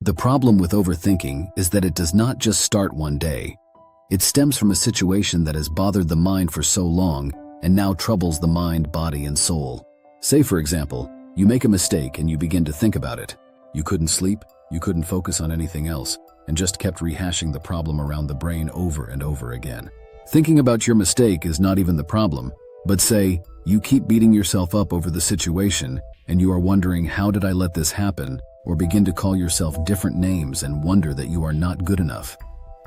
The problem with overthinking is that it does not just start one day. It stems from a situation that has bothered the mind for so long and now troubles the mind, body, and soul. Say, for example, you make a mistake and you begin to think about it. You couldn't sleep, you couldn't focus on anything else, and just kept rehashing the problem around the brain over and over again. Thinking about your mistake is not even the problem, but say, you keep beating yourself up over the situation and you are wondering, how did I let this happen? Or begin to call yourself different names and wonder that you are not good enough.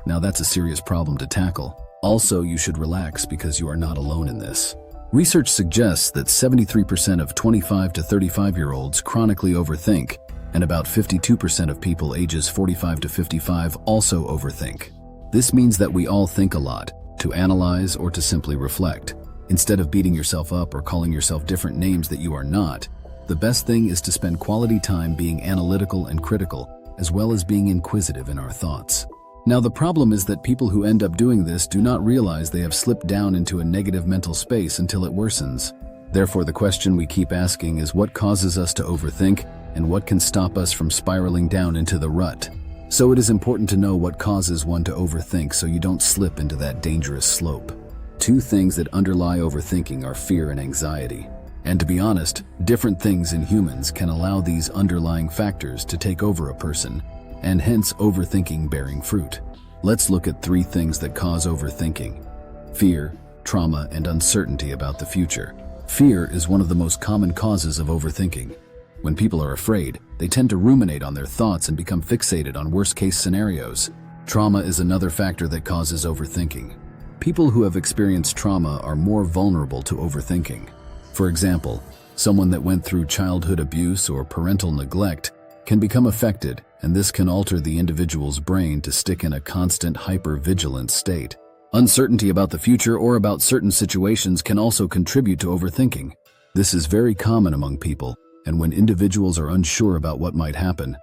Now that's a serious problem to tackle. Also, you should relax because you are not alone in this. Research suggests that 73% of 25 to 35-year-olds chronically overthink, and about 52% of people ages 45 to 55 also overthink. This means that we all think a lot, to analyze or to simply reflect. Instead of beating yourself up or calling yourself different names that you are not, the best thing is to spend quality time being analytical and critical, as well as being inquisitive in our thoughts. Now, the problem is that people who end up doing this do not realize they have slipped down into a negative mental space until it worsens. Therefore, the question we keep asking is, what causes us to overthink and what can stop us from spiraling down into the rut? So it is important to know what causes one to overthink so you don't slip into that dangerous slope. Two things that underlie overthinking are fear and anxiety. And to be honest, different things in humans can allow these underlying factors to take over a person, and hence overthinking bearing fruit. Let's look at 3 things that cause overthinking: fear, trauma, and uncertainty about the future. Fear is one of the most common causes of overthinking. When people are afraid, they tend to ruminate on their thoughts and become fixated on worst-case scenarios. Trauma is another factor that causes overthinking. People who have experienced trauma are more vulnerable to overthinking. For example, someone that went through childhood abuse or parental neglect can become affected, and this can alter the individual's brain to stick in a constant hyper-vigilant state. Uncertainty about the future or about certain situations can also contribute to overthinking. This is very common among people, and when individuals are unsure about what might happen,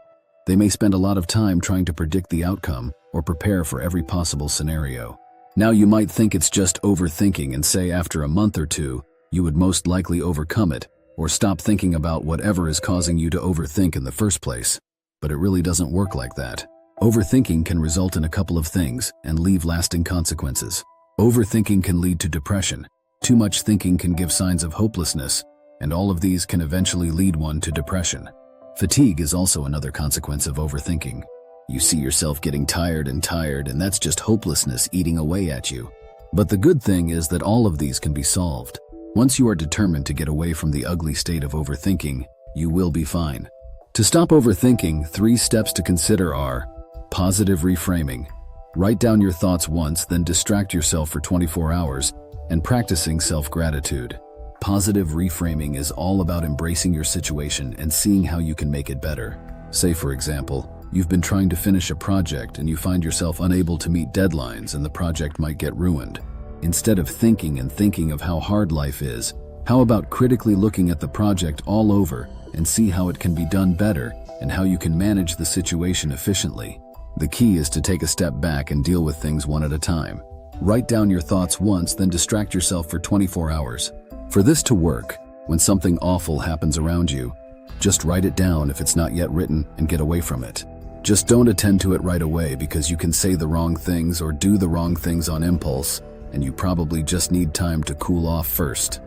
they may spend a lot of time trying to predict the outcome or prepare for every possible scenario. Now, you might think it's just overthinking and say after a month or two, you would most likely overcome it or stop thinking about whatever is causing you to overthink in the first place. But it really doesn't work like that. Overthinking can result in a couple of things and leave lasting consequences. Overthinking can lead to depression. Too much thinking can give signs of hopelessness, and all of these can eventually lead one to depression. Fatigue is also another consequence of overthinking. You see yourself getting tired, and that's just hopelessness eating away at you. But the good thing is that all of these can be solved. Once you are determined to get away from the ugly state of overthinking, you will be fine. To stop overthinking, 3 steps to consider are: positive reframing. Write down your thoughts once, then distract yourself for 24 hours, and practicing self-gratitude. Positive reframing is all about embracing your situation and seeing how you can make it better. Say, for example, you've been trying to finish a project and you find yourself unable to meet deadlines and the project might get ruined. Instead of thinking of how hard life is, how about critically looking at the project all over and see how it can be done better and how you can manage the situation efficiently? The key is to take a step back and deal with things one at a time. Write down your thoughts once, then distract yourself for 24 hours. For this to work, when something awful happens around you, just write it down if it's not yet written and get away from it. Just don't attend to it right away, because you can say the wrong things or do the wrong things on impulse, and you probably just need time to cool off first.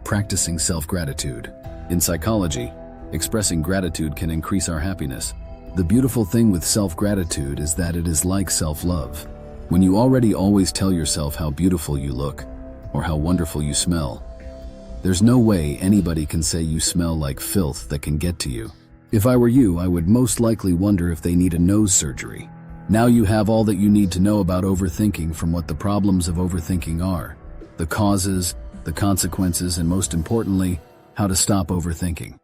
Practicing self-gratitude. In psychology, expressing gratitude can increase our happiness. The beautiful thing with self-gratitude is that it is like self-love. When you already always tell yourself how beautiful you look or how wonderful you smell, there's no way anybody can say you smell like filth that can get to you. If I were you, I would most likely wonder if they need a nose surgery. Now you have all that you need to know about overthinking, from what the problems of overthinking are, the causes, the consequences, and most importantly, how to stop overthinking.